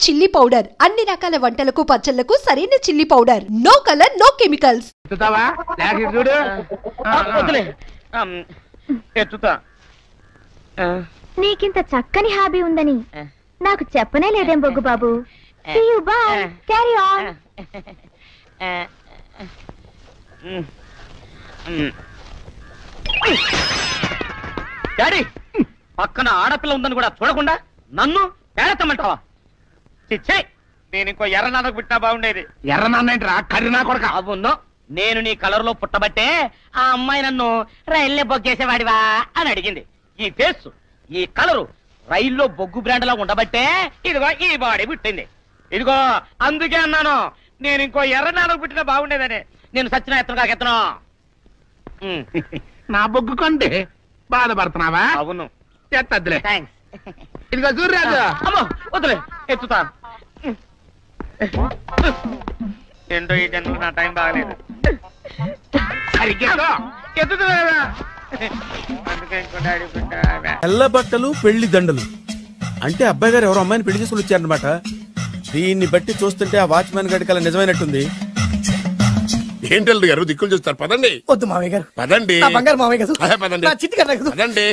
Chilli powder, అన్ని రకాల వంటలకు పచ్చళ్లకు సరైన chilli powder. No colour, no chemicals. నీకింత చక్కని హాబీ ఉందని నాకు చెప్పనే లేదేం బొగ్గు బాబు. Carry on. డాడీ, పక్కన ఆడపిల్ల ఉందని కూడా చూడకుండా నన్ను పేడతామంటావా? చిచ్చే, నేను ఇంకో ఎర్రనాన్నకు పుట్టినా బాగుండేది. ఎర్రనాన్న ఏంట్రా, కర్రీనా కొడక? అవును, నేను నీ కలర్ లో పుట్టబట్టే ఆ అమ్మాయి నన్ను రైల్లో బొగ్గేసేవాడివా అని అడిగింది. ఈ ఫేస్, ఈ కలరు రైల్లో బొగ్గు బ్రాండ్ లా ఉండబట్టే ఇదిగో ఈ బాడీ పుట్టింది. ఇదిగో అందుకే అన్నాను నేను ఇంకో ఎర్రనాన్నకు పుట్టినా బాగుండేదని. నేను సచిన ఎత్తను కాకెత్తను. నా బొగ్గు కొంటే బాధపడుతున్నావా? అవును, చెత్తద్దులే. థ్యాంక్స్. ఇదిగో చూడరాజు. అమ్మో వద్దులే, ఎత్తుతా. ఏంటో ఈ జన్మకు నా టైం బాగలేదు. తెల్ల బట్టలు పెళ్లి దండలు అంటే అబ్బాయి గారు ఎవరో అమ్మాయిని పెళ్లి చేసుకుని వచ్చారనమాట. దీన్ని బట్టి చూస్తుంటే ఆ వాచ్మెన్ గడి కల నిజమైనట్టుంది. ఏంటల్లుడు గారు దిక్కులు చూస్తారు? పదండి. వద్దు మామయ్య గారు, పదండి. బంగారు మామయ్య గారు, పదండి. చిట్టి గారు పదండి.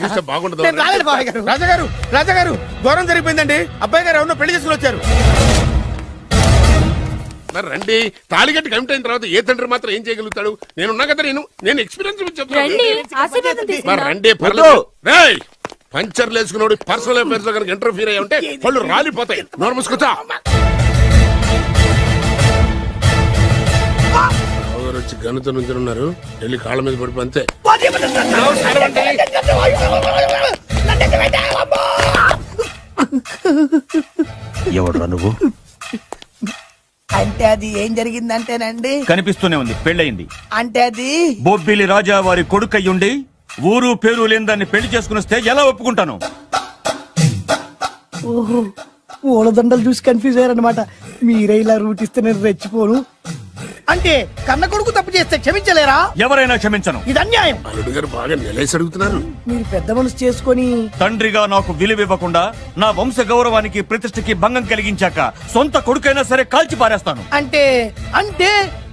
చూస్తే బాగుండదు. రాజాగారు, రాజాగారు ఘోరం జరిగిపోయిందండి. అబ్బాయి గారు ఎవరినో పెళ్లి చేసుకుని వచ్చారు. మరి రండి. తాళిగట్టి కమిట్ అయిన తర్వాత ఏ తండ్రి మాత్రం ఏం చేయగలుగుతాడు? నేనున్నా కదా, నేను ఎక్స్పీరియన్స్ చెప్తాను. రండి, పర్లేదు. పంచర్లు వేసుకున్నాడు పర్సనల్ అఫైర్స్ లో కనుక ఇంటర్ఫీర్ అయ్యి ఉంటే పళ్ళు రాలిపోతాయి. నోరు మూసుకొచ్చా. వచ్చి గనుత నుంచి ఉన్నారు, వెళ్ళి కాళ్ళ మీద పడిపో అంతే. ఎవడురా నువ్వు? అంటే అది ఏం జరిగిందంటేనండి, కనిపిస్తూనే ఉంది, పెళ్ళయింది. అంటే అది బొబ్బిలి రాజా వారి కొడుకయ్యుండి ఊరు పేరు లేని దాన్ని పెళ్లి చేసుకుని వస్తే ఎలా ఒప్పుకుంటాను? ఓహో, ఓలదండలు చూసి కన్ఫ్యూజ్ అయ్యారనమాట. మీరే ఇలా రూట్ ఇస్తే నేను రెచ్చిపోను. అంటే కన్న కొడుకు తప్పు చేస్తే క్షమించలేరా? ఎవరైనా క్షమించను. ఇది అన్యాయం. అల్లుడు గారు బాగా నిలేసి అడుగుతున్నారు. మీరు పెద్ద మనసు చేసుకొని తండ్రిగా నాకు విలువివ్వకుండా నా వంశ గౌరవానికి ప్రతిష్టకి భంగం కలిగించాక సొంత కొడుకైనా సరే కాల్చి పారేస్తాను. అంటే అంటే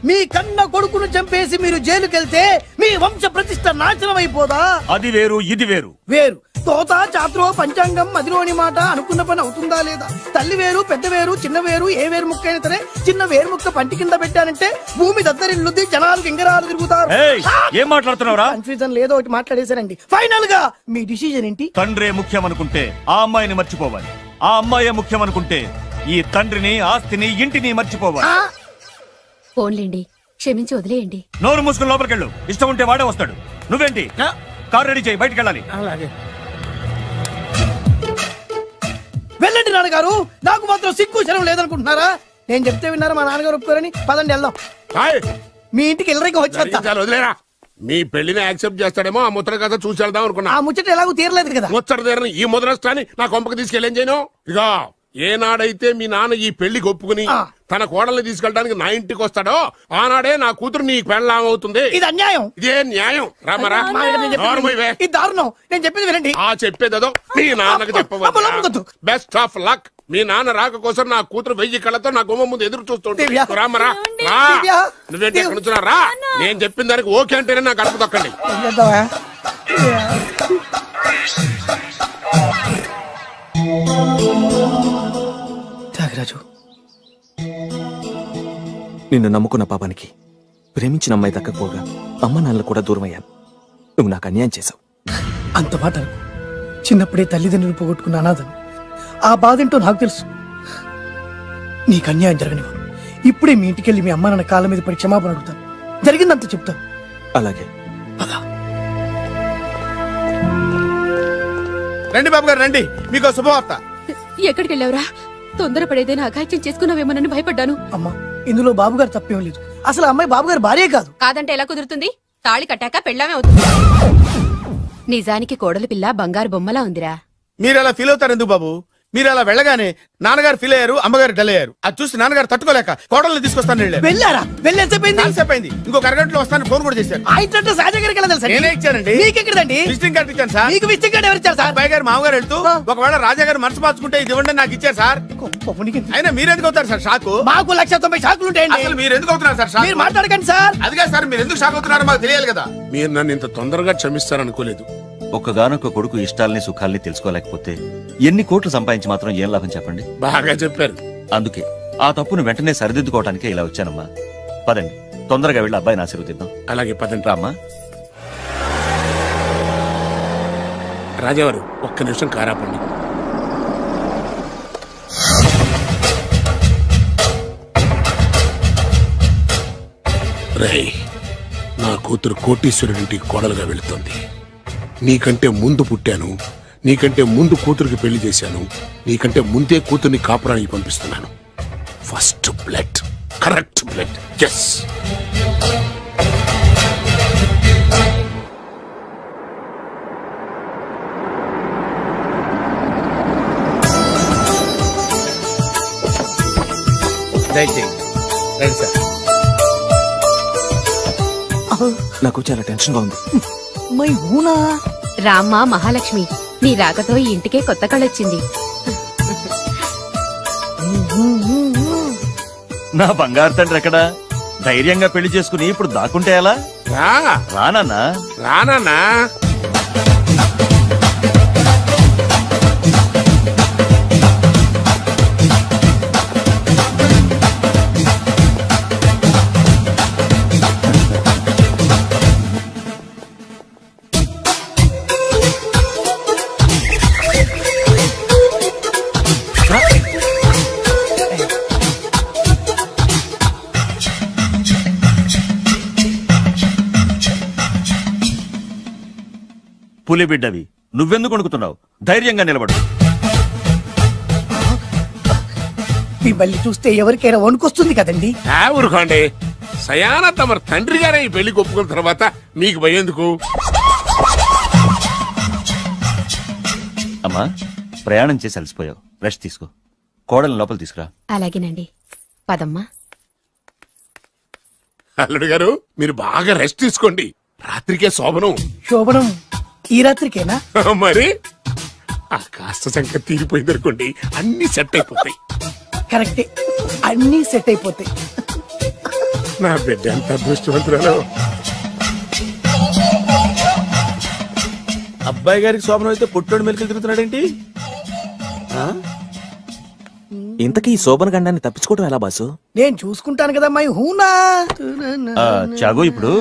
మీ కన్న కొడుకును చంపేసి మీరు జైలుకెళ్తే మీ వంశ ప్రతిష్ట నాశనం అయిపోదా? అది వేరు, ఇది వేరు. వేరు. తోత చాత్రో పంచాంగం మదిలోని మాట అనుకున్న పని అవుతుందా లేదా? తల్లి వేరు, పెద్ద వేరు, చిన్న వేరు, ఏ వేరు ముక్క అయినా సరే చిన్న వేరు ముక్క పంటి కింద పెట్టానంటే భూమి దద్దరిల్లుద్ది, జనాలు గింగరాలు తిరుగుతారు. ఏం మాట్లాడుతున్నావురా? కన్ఫ్యూజన్ లేదో ఒకటి మాట్లాడేశారండి. ఫైనల్ గా మీ డిసిజన్ ఏంటి? తండ్రే ముఖ్యం అనుకుంటే ఆ అమ్మాయిని మర్చిపోవాలి. ఆ అమ్మాయే ముఖ్యం అనుకుంటే ఈ తండ్రిని, ఆస్తిని, ఇంటిని మర్చిపోవాలి. ఫోన్లేండి, క్షమించి వదిలేయండి. నోరు మూసుకుని లోపలికెళ్ళు. ఇష్టం ఉంటే వాడే వస్తాడు. నువ్వేంటి? కార్ రెడీ చేయి, బయటికి వెళ్ళాలి. అలాగే. వెళ్ళండి నాన్నగారు, నాకు మాత్రం సిగ్గు శరం లేదనుకుంటున్నారా? నేను చెప్తే విన్నారా? మా నాన్నగారు ఒప్పుకోరని. పదండి వెళ్దాం. మీ ఇంటికి ఎల్లరికి వదిలేరా. మీ పెళ్లిని యాక్సెప్ట్ చేస్తాడేమో ఆ ముద్ర కథ చూసి వెళ్దాం అనుకున్నా. ఆ ముచ్చట ఎలాగో తీరలేదు కదా. ముచ్చట తీరని ఈ ముద్రష్టాన్ని నా కొంపకి తీసుకెళ్ళేం చేయను. ఇక ఏనాడైతే మీ నాన్న ఈ పెళ్లికి ఒప్పుకుని తన కోడల్ని తీసుకెళ్ళడానికి నా ఇంటికి వస్తాడో ఆనాడే నా కూతురు నీ పెళ్ళాం అవుతుంది. ఇది అన్యాయం. ఇదే న్యాయం. రామరా, ఇది దారుణం. నేను చెప్పేది వినండి. ఆ చెప్పేదో మీ నాన్నకు చెప్పవచ్చు. Best of luck. మీ నాన్న రాక కోసం నా కూతురు 1000 కళ్ళతో నా గుమ్మ ముందు ఎదురు చూస్తుంటే. రామరా, రా. నువ్వేంటి ఎక్కడ నుంచి రా. నేను చెప్పిన దానికి ఓకే అంటేనే నాకు గడప తొక్కండి. త్యాగరాజు, నిన్ను నమ్ముకున్న పాపానికి ప్రేమించిన అమ్మాయి దక్కకపోగా అమ్మ నాన్నలు కూడా దూరమయ్యాను. నువ్వు నాకు అన్యాయం చేశావు. అంత మాట చిన్నప్పుడే తల్లిదండ్రులు పోగొట్టుకున్న అనాథను. ఆ బాధ ఏంటో నాకు తెలుసు. నీకు అన్యాయం జరగనివ్వను. ఇప్పుడే మీ ఇంటికెళ్ళి మీ అమ్మ నాన్న కాళ్ళ మీద పడి క్షమాపణ అడుగుతాను. జరిగిందంత చెప్తాను. అలాగే. రండి బాబు గారు, రండి. మీకు శుభవార్త. ఎక్కడికి వెళ్ళావురా? తొందరపడేదైనా అఘాయిత్యం చేసుకున్నావేమోనని భయపడ్డాను. అమ్మా, ఇందులో బాబుగారు తప్పేం లేదు. అసలు అమ్మాయి బాబుగారు భార్యే కాదు. కాదంటే ఎలా కుదురుతుంది? తాళి కట్టాక పెళ్ళామే అవుతుంది. నిజానికి కోడలి పిల్ల బంగారు బొమ్మలా ఉందిరా. మీరు అలా ఫీల్ అవుతారు ఎందుకు బాబు? మీరు అలా వెళ్ళగానే నాన్నగారు ఫీల్ అయ్యారు, అమ్మగారు డల్ అయ్యారు. అది చూసి నాన్నగారు తట్టుకోలేక కోడల్ని తీసుకొస్తాను వెళ్ళారా? వెళ్ళేసేపోయింది. ఇంకొక అరగంటలో వస్తాను ఫోన్ కూడా చేశారు. ఆ ఇంట్లో రాజా గారికి ఎలా తెలుసా? నేనే ఇచ్చానండి. మీకెక్కడండి? విజిటింగ్ కార్డు ఇచ్చాను సార్. మీకు విజిటింగ్ కార్డు ఎవరు ఇచ్చారు సార్? అబ్బాయి గారు మామగారు వెళ్తూ ఒకవేళ రాజా గారు మనసు మార్చుకుంటే ఇది ఇవ్వండి నాకు ఇచ్చారు సార్. అయినా మీరు ఎందుకు అవుతారు సార్ షాక్? మాకు 190 షాకులు ఉంటాయండి. అసలు మీరు ఎందుకు అవుతున్నారు సార్ షాక్? మీరు మాట్లాడకండి సార్. అదిగా సార్ మీరు ఎందుకు షాక్ అవుతున్నారో మాకు తెలియాలి కదా. మీరు నన్ను ఇంత తొందరగా క్షమిస్తారనుకోలేదు. ఒక్కగానొక్క కొడుకు ఇష్టాలని సుఖాల్ని తెలుసుకోలేకపోతే ఎన్ని కోట్లు సంపాదించి మాత్రం ఏం లాభం చెప్పండి. బాగా చెప్పారు. అందుకే ఆ తప్పును వెంటనే సరిదిద్దుకోవడానికే ఇలా వచ్చానమ్మా. పదండి, తొందరగా వెళ్ళి అబ్బాయిని ఆశీర్వదిద్దాం. అలాగే పదండి. రామ్మా. రాజావారు ఒక్క నిమిషం కారాపండి. రేయ్, నా కూతురు కోటీశ్వరుడింటికి కోడలుగా వెళుతోంది. నీకంటే ముందు పుట్టాను, నీకంటే ముందు కూతురికి పెళ్లి చేశాను, నీకంటే ముందే కూతుర్ని కాపురానికి పంపిస్తున్నాను. First blood, correct blood. Yes. నాకు చాలా టెన్షన్ గా ఉంది. రామ్మా మహాలక్ష్మి, నీ రాకతో ఈ ఇంటికే కొత్త కళొచ్చింది. నా బంగారు తండ్రి ఎక్కడా? ధైర్యంగా పెళ్లి చేసుకుని ఇప్పుడు దాక్కుంటే ఎలా? రానన్నా. రానన్నా. పులి బిడ్డవి, నువ్వెందుకు వణుకుతున్నావు? ధైర్యంగా నిలబడు. మిమ్మల్ని చూస్తే ఎవరికైనా వణుకొస్తుంది కదండి. ఊరుకోండి. సయానా తమ తండ్రి గారే ఈ పెళ్లి ఒప్పుకున్న తర్వాత మీకు భయందుకు? అమ్మా, ప్రయాణం చేసి అలసిపోయావు, రెస్ట్ తీసుకో. కోడలు లోపల తీసుకురా. అలాగేనండి, పదమ్మా. అల్లుడు గారు, మీరు బాగా రెస్ట్ తీసుకోండి. రాత్రికే శోభనం. శోభనం ఈ రాత్రికేనా? మరి ఆ కాస్త సంఖ్య తీరిపోయింది అనుకోండి, అన్ని సెట్ అయిపోతాయి. కరెక్టే, అన్ని సెట్ అయిపోతాయి. నా బిడ్డ ఎంత అదృష్టవంతురాలు. అబ్బాయి గారికి శోభనం అయితే పుట్టోడు మెలికలు తిరుగుతున్నాడేంటి? ఇంతకీ ఈ శోభన గండాన్ని తప్పించుకోవడం ఎలా బాసు? నేను చూసుకుంటాను కదా మై హూనా. చాగు ఇప్పుడు.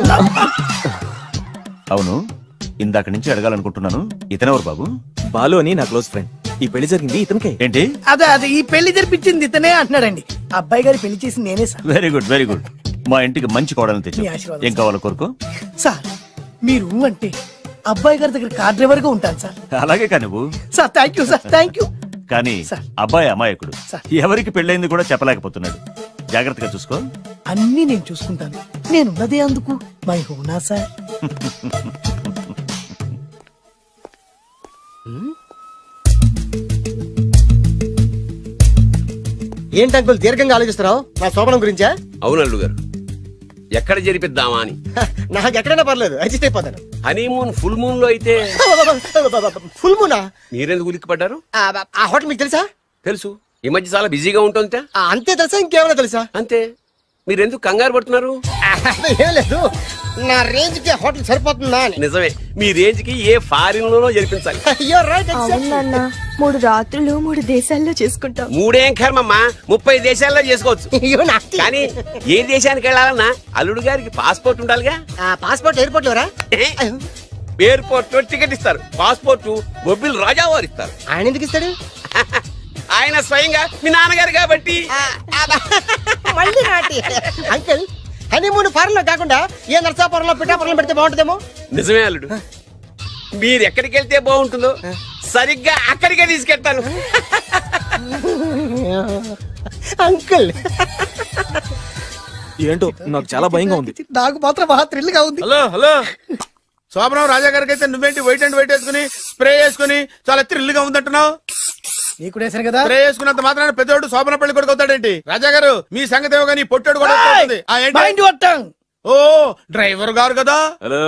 అవును, ఇందాక నుంచి అడగాలనుకుంటున్నాను, ఇతనెవరు బాబు? బాలు అని నా క్లోజ్ ఫ్రెండ్. ఈ పెళ్లి జరిగింది ఇతనికే. ఏంటి? అదే ఈ పెళ్లి జరిపించింది ఇతనే అంటున్నాడండి. అబ్బాయి గారి పెళ్లి చేసింది నేనే sir. Very good, very good. మా ఇంటికి మంచి కోడలను తెచ్చు. ఏం కావాలో కోరుకో. సార్ మీరు అంటే అబ్బాయి గారి దగ్గర కార్ డ్రైవర్ గా ఉంటాను సార్. అలాగే కా నువ్వు. Sir thank you sir, thank you. కానీ అబ్బాయి అమాయకుడు, ఎవరికి పెళ్ళైంది కూడా చెప్పలేకపోతున్నాడు. జాగ్రత్తగా చూసుకో. అన్ని నేను చూసుకుంటాను, నేనున్నదే అందుకు మై హూనా సార్. ఏంటి అంకుల్ దీర్ఘంగా ఆలోచిస్తున్నావు? నా శోభనం గురించా? అవును అల్లుడు గారు, ఎక్కడ జరిపిద్దామా అని. నాకు ఎక్కడైనా పర్లేదు, అడ్జస్ట్ అయిపోతాను. హనీమూన్ ఫుల్ మూన్ లో అయితే. ఫుల్ మూనా? మీరెందుకు ఉలిక్కిపడ్డారు? ఆ హోటల్ మీకు తెలుసా? తెలుసు, ఈ మధ్య చాలా బిజీగా ఉంటుంది. అంతే తెలుసా? ఇంకేమైనా తెలుసా? అంతే. మీరెందుకు కంగారు పడుతున్నారు? ఏం లేదు, నా రేంజ్ కి హోటల్ సరిపోతుందా అని. నిజమే, మీ రేంజ్ కి ఏ ఫారిన్ లోనో జరిపించాలి. అవునన్నా, 3 రాత్రులు 3 దేశాల్లో చేసుకుంటాం. 3 ఏం కర్మమ్మా, 30 దేశాల్లో చేసుకోవచ్చు. కానీ ఏ దేశానికి వెళ్ళాలన్నా అల్లుడు గారికి పాస్పోర్ట్ ఉండాలిగా. Passport airport LoRa? ఎయిర్పోర్ట్ లో టికెట్ ఇస్తారు, పాస్పోర్ట్ బొబ్బిల్ రాజా వారు ఇస్తారు. ఆయన ఎందుకు ఇస్తాడు? ఆయన స్వయంగా మీ నాన్నగారు కాబట్టి. మళ్ళీ నాటి అంకుల్, హనీమూన్ ఫారెన్ లో కాకుండా ఏ నర్సాపురంలో పిఠాపురంలో పెడితే బాగుంటుందేమో. నిజమే అల్లుడు, మీరు ఎక్కడికి వెళ్తే బాగుంటుందో సరిగ్గా అక్కడికే తీసుకెళ్తాను. అంకుల్ ఏంటో నాకు చాలా భయంగా ఉంది. నాకు మాత్రం బాగా థ్రిల్ గా ఉంది. హలో హలో, శోభనం రాజా గారికి అయితే నువ్వేంటి వైట్ అండ్ వైట్ వేసుకుని స్ప్రే వేసుకుని చాలా థ్రిల్ గా ఉందంటున్నావు? నీకు వేసాను కదా. స్ప్రే వేసుకున్నంత మాత్రాన పెద్దోడు శోభన పెళ్లి కొడుకు అవుతాడేంటి? రాజా గారు మీ సంగతి ఏమో కానీ పొట్టాడు కూడా అవుతుంది. ఓ డ్రైవర్ గారు కదా. హలో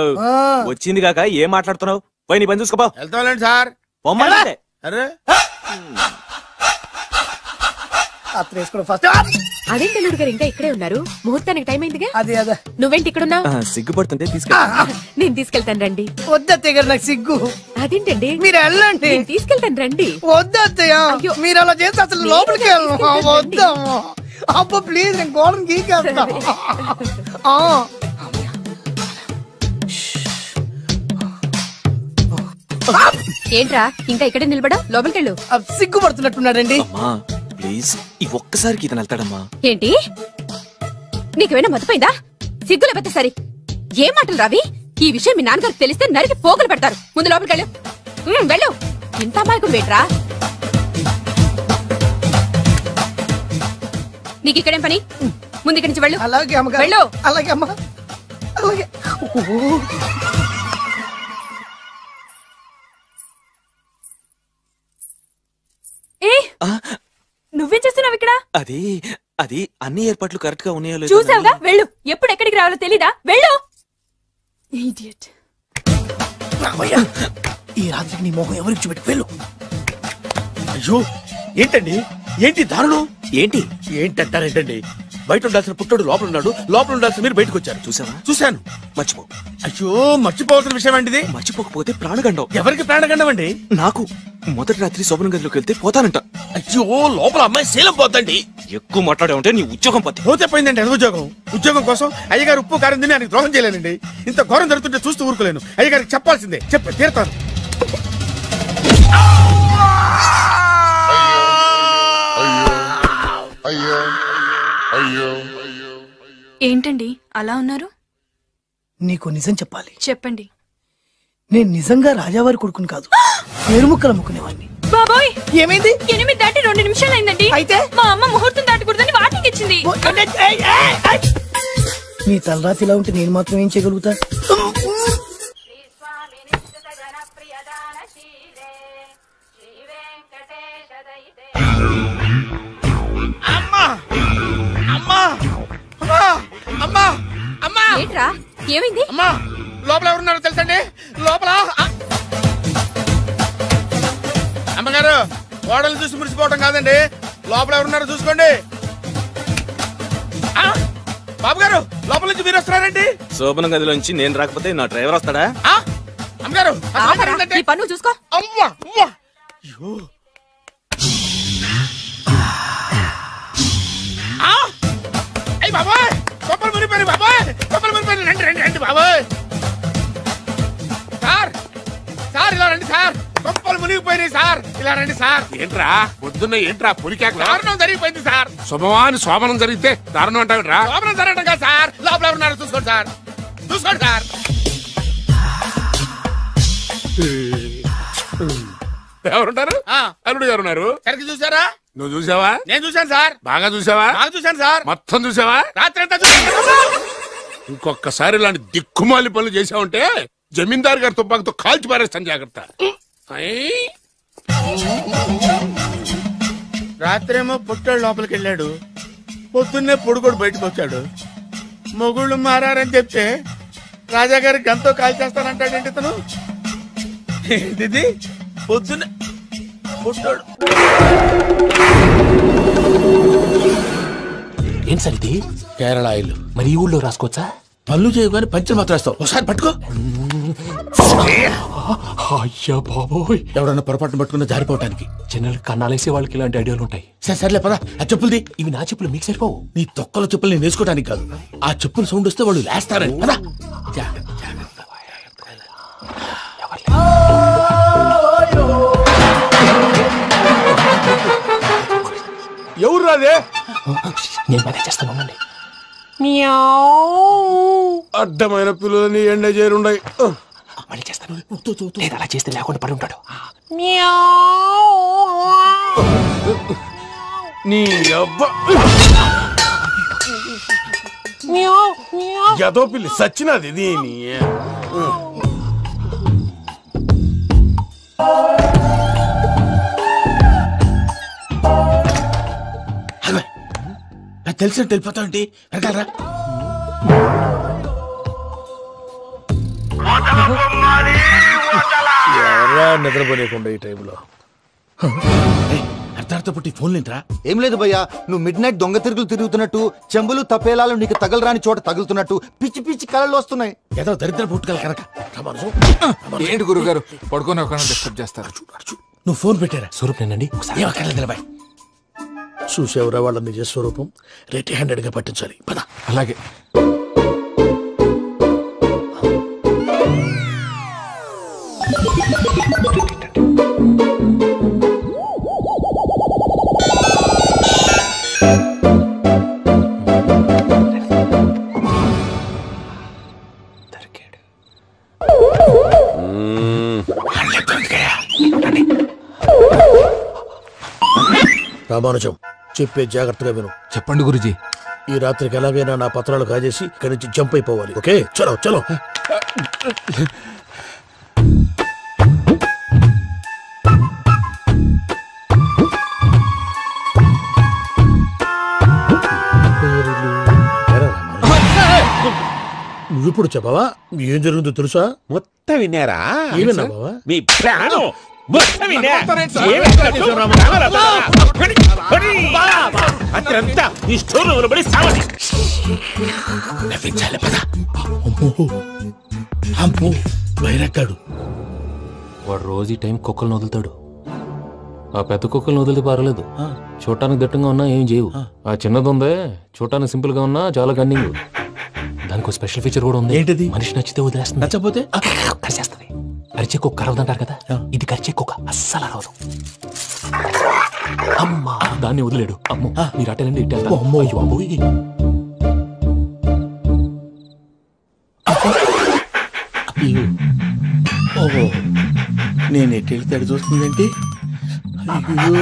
వచ్చింది కాక ఏం మాట్లాడుతున్నావు? పోయి నీ పని చూసుకోపో. వెళ్తాండి సార్. అరే అదేంటి అల్లుడు గారు ఇంకా ఇక్కడే ఉన్నారు? ముహూర్తానికి టైం అయిందిగా. అదే అదే. నువ్వేంటి ఇక్కడున్నా? సిగ్గుపడుతుంటే తీసుకెళ్ళి. నేను తీసుకెళ్తాను రండి. వద్దత్తయ్య గారు నాకు సిగ్గు. అదేంటండి? మీరు వెళ్ళండి. నేను తీసుకెళ్తాను రండి. వద్దత్తయ్య మీరు అలా చేస్తే అసలు లోపలికి వద్దాము. అబ్బా ప్లీజ్ నేను గోడను గీకేస్తా. ఏంట్రా ఇంకా ఇక్కడే నిలబడా? లోపలికెళ్ళు. సిగ్గుపడుతున్నట్టున్నాడండి. ప్లీజ్ ఈ ఒక్కసారికి ఇతను వెళ్తాడమ్మా. ఏంటి నీకేమైనా మతిపోయిందా? సిగ్గులు పెద్ద సరి ఏం మాటలు రావి? ఈ విషయం మీ నాన్నగారికి తెలిస్తే నరికి పోగులు పెడతారు. ముందు లోపలికెళ్ళు. వెళ్ళు. ఇంత అమాయకం వేట్రా నీకు ఇక్కడేం పని? ముందు ఇక్కడి నుంచి వెళ్ళు. అలాగే అమ్మగారు. వెళ్ళు. అలాగే అమ్మ. అలాగే. నువ్వేం చేస్తున్నావు ఇక్కడ? అది అది అన్ని ఏర్పాట్లు కరెక్ట్ గా ఉన్నాయో చూసావుగా. వెళ్ళు. ఎప్పుడు ఎక్కడికి రావాలో తెలీదా? వెళ్ళు. ఈ రాత్రికి నీ మొహం ఎవరికి చూపెట్టి వెళ్ళు. అయ్యో ఏంటండి? ఏంటి దారుణం? ఏంటి ఏంటంటారేంటండి? బయట ఉండాల్సిన పుట్టోడు లోపల ఉన్నాడు, లోపల ఉండాల్సిన మీరు బయటకు వచ్చారు. చూసావా? చూశాను. మర్చిపో. అయ్యో మర్చిపోవాల్సిన విషయం అండి. మర్చిపోకపోతే ప్రాణగండం. ఎవరికి ప్రాణగండం అండి? నాకు. మొదటి రాత్రి శోభన గదిలోకి వెళ్తే పోతానంట. అయ్యో లోపల అమ్మాయి శీలం పోతండి. ఎక్కువ మాట్లాడే ఉంటే నీ ఉద్యోగం పోతే పోయిందండి. అది ఉద్యోగం కోసం అయ్యగారు ఉప్పు కారం తిని ఆయనకు ద్రోహం చేయలేనండి. ఇంత ఘోరం జరుగుతుంటే చూస్తూ ఊరుకోలేను. అయ్యగారికి చెప్పాల్సిందే. చెప్పి తీరుతాను. ఏంటండి అలా ఉన్నారు? నీకు నిజం చెప్పాలి. చెప్పండి. నేను నిజంగా రాజావారి కొడుకుని కాదు, పేరుముక్కలు అమ్ముకునేవాడిని. బాబోయ్ ఏమైంది? 8 దాటి 2 నిమిషాలు అయిందండి. అయితే మా అమ్మ ముహూర్తం దాటకూడదని వార్నింగ్ ఇచ్చింది. నీ తలరాతి ఇలా ఉంటే నేను మాత్రం ఏం చేయగలుగుతా? ఏంట్రా ఏమైంది? అమ్మా లోపల ఎవరున్నారో తెలుసండి? లోపల అమ్మగారు గోడలు చూసి మురిసిపోవడం కాదండి, లోపల ఎవరున్నారో చూసుకోండి. బాబు గారు లోపల నుంచి మీరు వస్తున్నారండి. శోభన గదిలోంచి నేను రాకపోతే నా డ్రైవర్ వస్తాడా? అమ్మగారు పన్ను చూసుకో. అమ్మా అయ్యి బాబాయ్ కొప్పలు మునిపోయి బాబాయ్, కొప్పలు మునిపోయి. రండి రండి రండి బాబాయ్. సార్ సార్ ఇలా రండి సార్. కొప్పలు మునిగిపోయినాయి సార్. ఇలా రండి సార్. ఏంట్రా పొద్దున్న ఏంట్రా పులికేకలా? దారుణం జరిగిపోయింది సార్. శుభమాని శోభనం జరిగితే దారుణం అంటావురా? శోభనం జరగడం కాదు సార్. లోపల ఎవరున్నారో చూసుకోండి సార్. చూసుకోండి సార్. ఎవరుంటారు? అల్లుడు గారు ఉన్నారు. సరిగ్గా చూసారా? నువ్వు చూసావా? నేను చూశాను సార్. బాగా చూసావా? బాగా చూశాను సార్. మొత్తం చూసావా? రాత్రి అంతా చూశాను. ఇంకొకసారి ఇలాంటి దిక్కుమాలి పనులు చేసావంటే జమీందారు గారి తుపాకుతో కాల్చి పారేస్తాను. జాగ్రత్త. రాత్రేమో పుట్టాడు లోపలికి వెళ్ళాడు, పొద్దున్నే పొడుగోడు బయటకు వచ్చాడు. మొగుళ్ళు మారని చెప్తే రాజాగారి గంతో కాల్ చేస్తానంటాడేంటి ఇతను? ఏంటిది పొద్దున్నే పుట్టాడు. ఏం సార్ ఇది? కేరళ ఆయిల్. మరి ఈ ఊళ్ళో రాసుకోవచ్చా? పళ్ళు చేయగానే పంచర్ మాత్రం వేస్తావు. ఒకసారి పట్టుకో. అయ్యా బాబోయ్, ఎవడన్నా పొరపాటున పట్టుకున్న జారిపోవటానికి. జనరల్ కన్నాలేసే వాళ్ళకి ఇలాంటి ఐడియాలు ఉంటాయి. సర్లే పదా. ఆ చెప్పులది. ఇవి నా చెప్పులు మీకు సరిపోవు. నీ తొక్కల చెప్పులు నేను వేసుకోవడానికి కాదు, ఆ చెప్పుల సౌండ్ వస్తే వాళ్ళు లేస్తారని. పదా. ఎవరు రాదే? నేను బాగా చేస్తాను. ఉండండి. అడ్డమైన పిల్లలని ఎండ చేరుండయి. మళ్ళీ చేస్తాను. లేదు అలా చేస్తే లేకుండా పడి ఉంటాడు. నీ అబ్బా ఎదో పిల్లి సచ్చినది దీని. తెలిసినట్టు వెళ్ళిపోతావంటి వెనకాలరా. ఎవరా నిద్రపోలేకుండా ఈ టైంలో అర్ధార్థ పుట్టి ఫోన్ లేంట్రా. ఏం లేదు భయ్యా, నువ్వు మిడ్ నైట్ దొంగ తిరుగులు తిరుగుతున్నట్టు, చెంబులు తపేలాలు నీకు తగలరాని చోట తగులుతున్నట్టు పిచ్చి పిచ్చి కళలు వస్తున్నాయి. ఏదో దరిద్ర పుట్టుకల కనుక. ఏంటి గురుగారు పడుకొని ఒక డిస్టర్బ్ చేస్తారు? నువ్వు ఫోన్ పెట్టారా? స్వరూప్ నేనండి. నిలబాయ్. చూసేవరా వాళ్ళ నిజ స్వరూపం. రెట్టి హ్యాండెడ్ గా పట్టించాలి. పద. అలాగే. రామానుజం చెప్పే జాగ్రత్తగా విను. చెప్పండి గురుజీ. ఈ రాత్రికి ఎలాగైనా నా పత్రాలు కాజేసి ఇక్కడి నుంచి జంప్ అయిపోవాలి. ఓకే, చలో చలో. నువ్విప్పుడు చెప్పవా ఏం జరుగుతుందో తెలుసా? మొత్తం విన్నారా? ఏమన్నా బావా? మీ ప్రాణం అత్రంతా ఈ స్టోర్ రూమ్ లో పడి సావని. నవ్వించాలి. పద. అమ్మో బయరెక్కాడు. వాడు రోజు ఈ టైం కుక్కలను వదులుతాడు. ఆ పెద్ద కుక్కలను వదిలితే పర్లేదు, చూడటానికి దట్టంగా ఉన్నా ఏం చేయవు. ఆ చిన్నది ఉందే చూడటానికి సింపుల్ గా ఉన్నా చాలా గన్నింగ్. దానికి స్పెషల్ ఫీచర్ కూడా ఉంది. ఏంటిది? మనిషి నచ్చితే వదిలేస్తుంది, నచ్చపోతే కరిచేస్తుంది. కరిచే కుక్క అరవదంటారు కదా, ఇది కరిచే కుక్క అస్సలు అరవదు. అమ్మా దాన్ని వదిలేడు. అమ్మో మీరు అటెండి ఇట్టే. అమ్మో అయ్యో ఓహో నేను ఎట్టి వెళ్తాడు చూస్తుందంటే. అయ్యో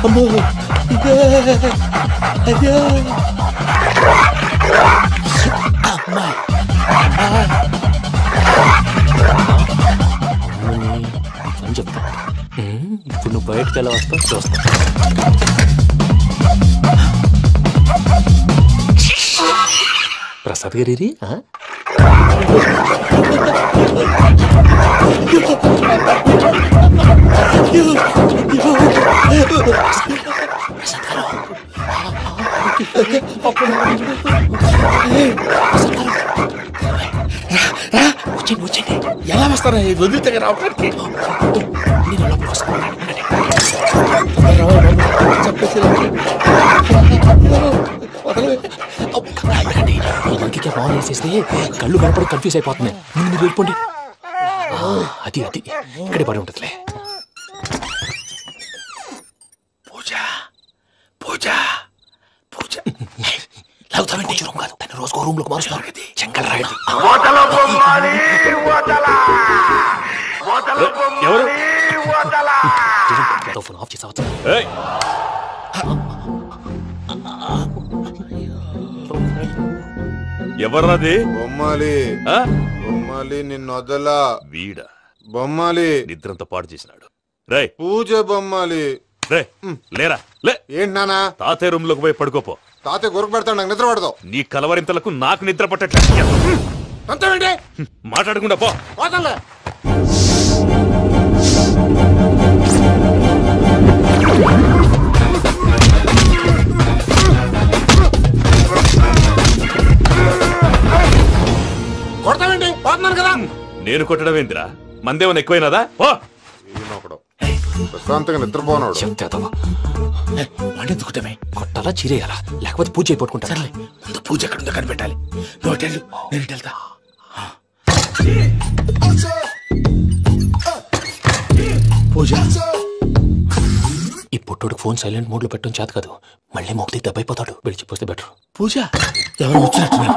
అమ్మో అయ్యో అమ్మా అని చెప్తా. ఇప్పుడు నువ్వు బయటకు ఎలా వస్తావు చూస్తా. ప్రసాద్ గారి వచ్చండి. ఎలా వస్తారా వదిలితే రావడానికి? ఫోన్ వేసేస్తే కళ్ళు కనపడి కన్ఫ్యూజ్ అయిపోతున్నాయి. మీరు వెళ్ళిపోండి. అది అది ఇక్కడే పడి ఉంటుందిలే. పూజ పూజ పూజ లాగుతామంటే రూమ్ కాదు, తన రోజుకో రూమ్ లోకి మారుస్తున్నారు కదా. శంకర్ రాయుడు ఫోన్ ఆఫ్ చేసావచ్చు. ఎవర్రాది? బొమ్మాలి. బొమ్మాలి నిన్ను వదలా. వీడా బొమ్మాలి నిద్రంతా పాడు చేసినాడు. రే పూజ బొమ్మాలి. రే లేరా లే. ఏంటి నానా? తాతయ్య రూమ్ లోకి పోయి పడుకోపో. తాతయ్య గురకు పెడతాడు, నాకు నిద్ర పడదు. నీ కలవరింతలకు నాకు నిద్ర పట్టట్లేదు. మాట్లాడకుండా పో. కొడతావేంటి? పోతున్నాను కదా. నేను కొట్టడం ఏంటిరా? మందేమన్నా ఎక్కువైనదా? పో. ప్రశాంతంగా నిద్రపోనాడు. వాడెందుకుంటామే? కొట్టాలా చీరేయాలా లేకపోతే పూజ అయిపోట్టుకుంటా. సర్లే ముందు పూజ ఎక్కడుందో కనిపెట్టాలి. నువ్వు వెళ్ళు, నేను ఇటు వెళ్తా. పూజ ఈ పుట్టోడు ఫోన్ సైలెంట్ మోడ్ లో పెట్టడం చేత కాదు. మళ్ళీ మొక్కి దెబ్బైపోతాడు. విడిచిపోతే బెటర్. పూజ ఎవరు వచ్చినట్టున్నారు?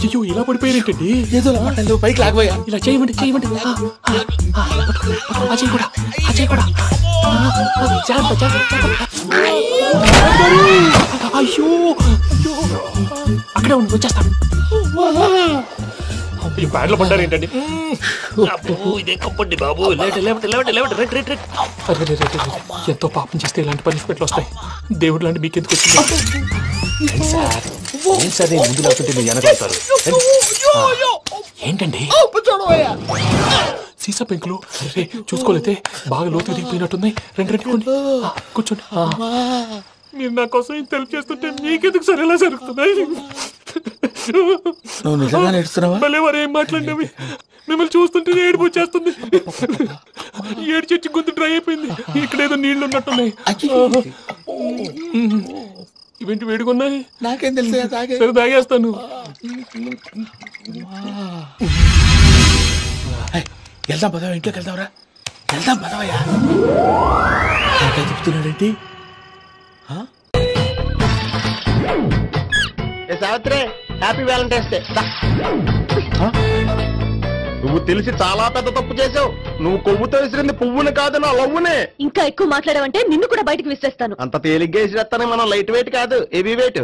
అయ్యో ఇలా పడిపోయారేంటండి? ఏదో పైకి లాగబోయా. ఇలా చేయమండి చేయమండి. అజయ్ కూడా అజయ్ కూడా అయ్యో అక్కడే ఉండి వచ్చేస్తాను. ఈ బ్యాడ్లో పడ్డారు ఏంటండి? ఇదే కప్పండి బాబు. ఎంతో పాపం చేస్తే ఇలాంటి పనిష్మెంట్లు వస్తాయి. దేవుడు లాంటి మీకెందుకు వచ్చింది? ఏం సార్ ముందు లేకుంటే మీరు వెనకాడతారు ఏంటండి? సీసా పెంకులు చూసుకోలేతే బాగా లోతు దిగిపోయినట్టున్నాయి. రెండు కూర్చోండి. మీరు నా కోసం ఇంత హెల్ప్ చేస్తుంటే మీకెందుకు సరే ఎలా జరుగుతున్నాయి? నువ్వు నిజంగా నేర్చుతున్నావా? భలే వారు ఏం మాట్లాడినవి. మిమ్మల్ని చూస్తుంటే ఏడుపు వచ్చేస్తుంది. ఏడ్చి గొంతు డ్రై అయిపోయింది. ఇక్కడ ఏదో నీళ్లు ఉన్నట్టున్నాయి. ఇవేంటి వేడుకున్నాయి? నాకేం తెలుసు. సరే తాగేస్తాను. వెళ్దాం పదవా, ఇంట్లోకి వెళ్దాంరా. వెళ్దాం పదవయ్యా. చెప్తున్నాడేంటి? Savitri, happy Valentine's day. నువ్వు తెలిసి చాలా పెద్ద తప్పు చేసావు. నువ్వు కొవ్వుతో విసిరింది పువ్వుని కాదు, నా లవ్వునే. ఇంకా ఎక్కువ మాట్లాడావంటే నిన్ను కూడా బయటకు విసిరేస్తాను. అంత తేలిగ్గా విసిరేస్తానే. మనం లైట్ వెయిట్ కాదు, హెవీ వెయిట్.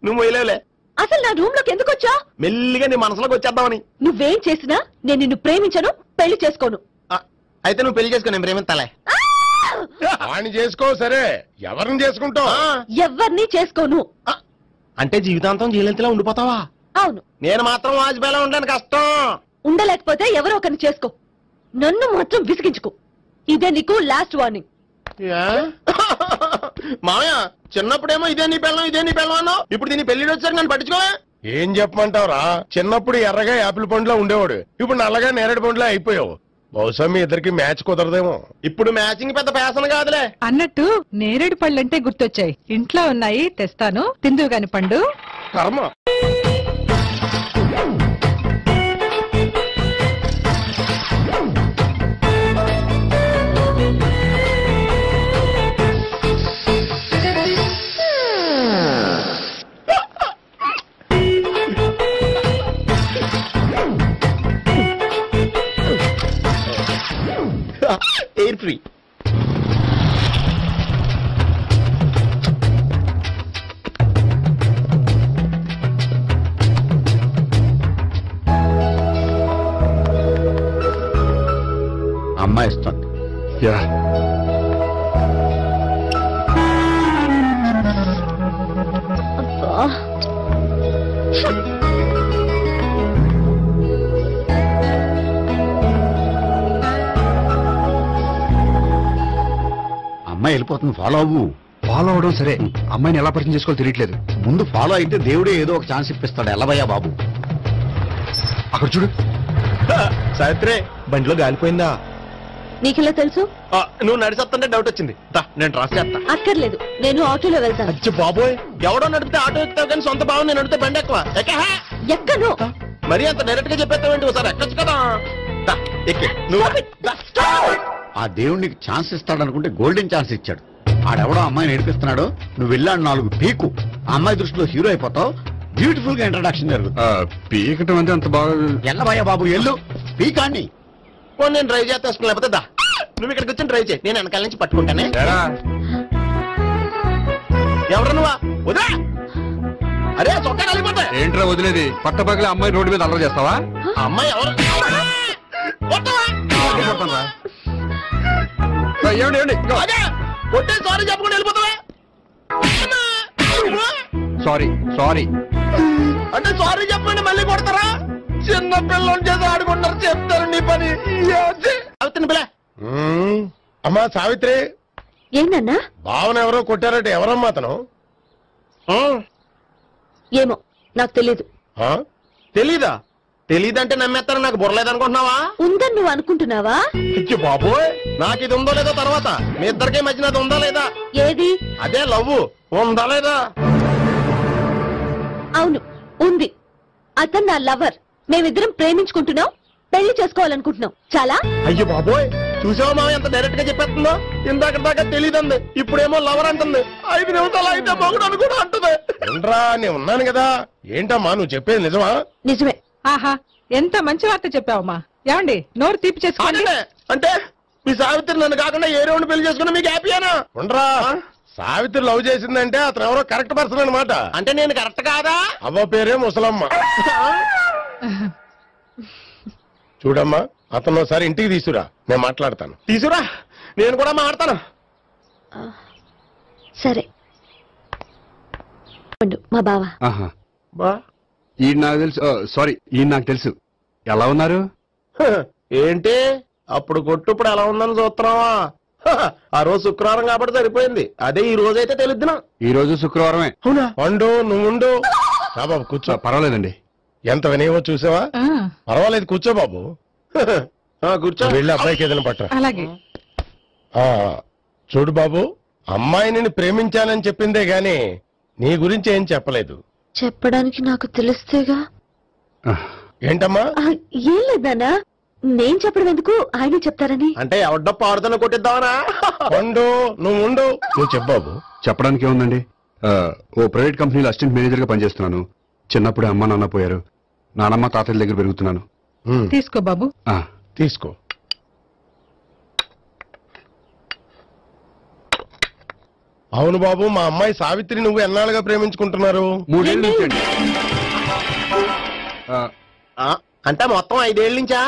నువ్వు మొయ్యలేవులే. అసలు నా రూమ్ లోకి ఎందుకు వచ్చా? మెల్లిగా నీ మనసులోకి వచ్చేద్దామని. నువ్వేం చేసినా నేను నిన్ను ప్రేమించను, పెళ్లి చేసుకోను. అయితే నువ్వు పెళ్లి చేసుకో, నేను ప్రేమించాలే. వాణ్ణి చేసుకో. సరే, ఎవరిని చేసుకుంటావు? ఎవరిని చేసుకోను. అంటే జీవితాంతం జైలెంతలా ఉండిపోతావా? అవును. నేను మాత్రం వాజ్పేయిలా ఉండడానికి కష్టం. ఉండలేకపోతే ఎవరో ఒకరిని చేసుకో. నన్ను మాత్రం విసిగించుకో. ఇదే నీకు లాస్ట్ వార్నింగ్. మామయ్య, చిన్నప్పుడేమో ఇదే నీ పెళ్ళం అన్నావు. ఇప్పుడు దీన్ని పెళ్లి వచ్చారు, నన్ను పట్టించుకోవా? ఏం చెప్పమంటావురా? చిన్నప్పుడు ఎర్రగా యాపిల్ పండులో ఉండేవాడు, ఇప్పుడు నల్లగా నేరేడు పండులో అయిపోయావు. బహుశా మీ ఇద్దరికి మ్యాచ్ కుదరదేమో. ఇప్పుడు మ్యాచింగ్ పెద్ద ఫ్యాషన్ కాదులే. అన్నట్టు నేరేడు పళ్ళంటే గుర్తొచ్చాయి. ఇంట్లో ఉన్నాయి, తెస్తాను. తిందువు గాని పండు. కర్మ. Air free. అమ్మాయి ఇస్తుంది. అమ్మాయి వెళ్ళిపోతుంది, ఫాలో అవ్వు. ఫాలో అవడం సరే, అమ్మాయిని ఎలా పరిచయం చేసుకోవాలో తెలియట్లేదు. ముందు ఫాలో అయితే దేవుడే ఏదో ఒక ఛాన్స్ ఇప్పిస్తాడు. ఎల్లవయ్యా బాబు. అక్కడ చూడు. సావిత్రి, బండిలో గాలిపోయిందా? నీకెలా తెలుసు? నువ్వు నడిచేస్తుంటే డౌట్ వచ్చింది. నేను రాసి చేస్తా. అక్కర్లేదు, నేను ఆటోలో వెళ్తాను. అచ్చ బాబోయ్, ఎవడో నడిపితే ఆటో ఎక్కుతావు కానీ సొంత భావం నేను నడిపితే బండి ఎక్కువ. ఎక్కను. మరి అంత డైరెక్ట్ గా చెప్పేస్తావేంటి? ఒకసారి ఎక్కొచ్చు కదా. నువ్వు ఆ దేవుడికి ఛాన్స్ ఇస్తాడనుకుంటే గోల్డెన్ ఛాన్స్ ఇచ్చాడు. ఆడెవడో అమ్మాయిని ఏడిపిస్తున్నాడు, నువ్వు వెళ్ళాడు 4 పీకు. ఆ అమ్మాయి దృష్టిలో హీరో అయిపోతావు. బ్యూటిఫుల్ గా ఇంట్రడక్షన్ జరుగుతుంది. పీకటం అంటే అంత బాగా. ఎల్లబయ్యా బాబు, ఎల్లు పీకాన్ని. నేను డ్రైవ్ చేస్తాను, లేకపోతే దా నువ్వు ఇక్కడికి వచ్చి డ్రైవ్ చేయి, నేను వెనకాల నుంచి పట్టుకుంటానే. ఎవరు నువ్వా? వదిలే. అరే చొక్కా కలిపోతా. ఏంట్రా వదిలేది? పట్టపగలే అమ్మాయి రోడ్డు మీద అల్లరి చేస్తావా? అమ్మాయి ఎవరు? సారీ చెప్పకుండా వెళ్ళిపోతావా? సారీ అంటే సారీ చెప్పండి మళ్ళీ కొడతారా? చిన్న పిల్లలు చేసి ఆడుకుంటారు, చెప్తారు నీ పని. అమ్మా సావిత్రి. ఏంటన్నా? భావన ఎవరో కొట్టారట. ఎవరమ్మా అతను? ఏమో నాకు తెలీదు. తెలీదా? తెలీదంటే నమ్మేస్తారని నాకు బుర్రలేదనుకుంటున్నావా? ఉందని నువ్వు అనుకుంటున్నావా? బాబోయ్, నాకు ఇది ఉందో లేదో తర్వాత. మీ ఇద్దరికే మధ్యన అది ఉందా లేదా? ఏది? అదే లవ్ ఉందా లేదా? అవును, ఉంది. అతను నా లవర్. మేమిద్దరం ప్రేమించుకుంటున్నాం, పెళ్లి చేసుకోవాలనుకుంటున్నాం. చాలా. అయ్యో బాబోయ్, చూసావా మామ ఎంత డైరెక్ట్ గా చెప్పేస్తుందో? ఇందాక దాకా తెలీదంది, ఇప్పుడేమో లవర్ అంటుంది. 5 నిమిషాలు అయితే మొగుడు అని కూడా అంటుంది. నేను ఉన్నాను కదా. ఏంటమ్మా నువ్వు చెప్పేది నిజమా? నిజమే. ఆహా, ఎంత మంచి వార్త చెప్పావమ్మా. ఏమండి, నోరు తీపి చేసుకోండి. అంటే మీ సావిత్రి నన్ను కాకుండా ఏ రౌండ్ పెళ్లి చేసుకున్నా మీకు హ్యాపీయేనా? ఉండరా, సావిత్రి లవ్ చేసిందంటే అతను ఎవరో కరెక్ట్ పర్సన్ అనమాట. అంటే నేను కరెక్ట్ కాదా? అవ్వ పేరే ముసలమ్మ. చూడమ్మా అతను ఒకసారి ఇంటికి తీసురా, నేను మాట్లాడతాను. తీసురా, నేను కూడా మాట్లాడతాను. సరే మా బావ. ఈయన నాకు తెలుసు. సారీ, ఈయన నాకు తెలుసు. ఎలా ఉన్నారు? ఏంటి అప్పుడు కొట్టుప్పుడు ఎలా ఉందని చూస్తున్నావా? ఆ రోజు శుక్రవారం కాబట్టి సరిపోయింది. అదే ఈ రోజు అయితే తెలుద్దునా? ఈ రోజు శుక్రవారమే. అవునా? వండు, నువ్వు ఉండు. బాబు కూర్చో. పర్వాలేదండి. ఎంత వినయమో చూసావా? పర్వాలేదు, కూర్చో బాబు. కూర్చో. వెళ్ళి అబ్బాయికి ఏదైనా పట్ట. అలాగే. చూడు బాబు, అమ్మాయిని ప్రేమించానని చెప్పిందే గాని నీ గురించి ఏం చెప్పలేదు. చెప్పడానికి నాకు తెలిస్తేగా. ఏంటమ్మా? ఏం లేదన్నా, నేను చెప్పడం ఎందుకు, ఆయన చెప్తారని. అంటే ఎవడ్డో పాడుతున్న కొట్టిద్దామనా? వండు, నువ్వు ఉండు. నువ్వు చెప్పావు. చెప్పడానికి ఏముందండి, ఓ ప్రైవేట్ కంపెనీలో అసిస్టెంట్ మేనేజర్ గా పనిచేస్తున్నాను. చిన్నప్పుడే అమ్మ నాన్న పోయారు. నానమ్మ తాతయ్య దగ్గర పెరుగుతున్నాను. తీసుకో బాబు. తీసుకో. అవును బాబు, మా అమ్మాయి సావిత్రి నువ్వు ఎన్నాళ్ళుగా ప్రేమించుకుంటున్నారు? 3 ఏళ్ళ నుంచి అండి. అంటే మొత్తం 5 ఏళ్ళ నుంచా?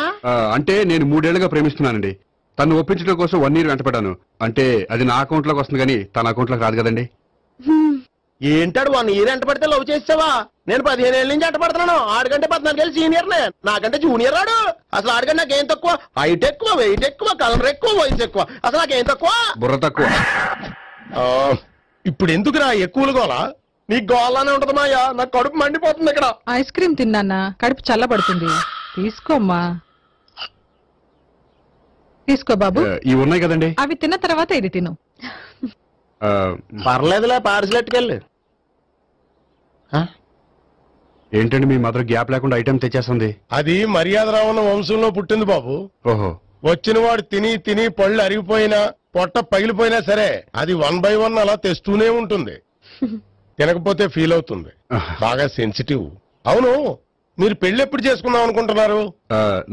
అంటే నేను 3 ఏళ్లుగా ప్రేమిస్తున్నానండి. తను ఒప్పించడం కోసం 1 year వెంటపడ్డాను. అంటే అది నా అకౌంట్ లోకి వస్తుంది కానీ తన అకౌంట్ లోకి రాదు కదండి. ఏంటాడు 1 year ఎంట పడితే లవ్ చేసావా? నేను 15 ఏళ్ళ నుంచి ఎంట పడుతున్నాను. ఆడికంటే 14 ఏళ్ళు సీనియర్ నే, నాకంటే జూనియర్ రాడు. అసలు ఆడికంటే నాకేం తక్కువ? హైట్ ఎక్కువ, వెయిట్ ఎక్కువ, కలర్ ఎక్కువ, వయసు ఎక్కువ. అసలు నాకేం తక్కువ? బుర్ర తక్కువ. ఇప్పుడు ఎందుకురా ఎక్కువలు గోలా? నీకు గోలానే ఉంటది మాయా, నాకు కడుపు మండిపోతుంది ఇక్కడ. ఐస్ క్రీమ్ తిన్నానా, కడుపు చల్లబడుతుంది. తీసుకోమ్మా. తీసుకో బాబు. ఇవి ఉన్నాయి కదండి, అవి తిన్న తర్వాత ఇది తిను. పర్లేదులే, పార్సిల్ ఎట్టుకెళ్ళి. ఏంటండి మీ మదర్ గ్యాప్ లేకుండా ఐటెం తెచ్చేస్తుంది? అది మర్యాద రావణ వంశంలో పుట్టింది బాబు. ఓహో. వచ్చిన వాడు తిని తిని పళ్ళు అరిగిపోయినా పొట్ట పగిలిపోయినా సరే అది 1 by 1 అలా తెస్తూనే ఉంటుంది. తినకపోతే ఫీల్ అవుతుంది. బాగా సెన్సిటివ్. అవును, మీరు పెళ్లి ఎప్పుడు చేసుకుందాం అనుకుంటున్నారు?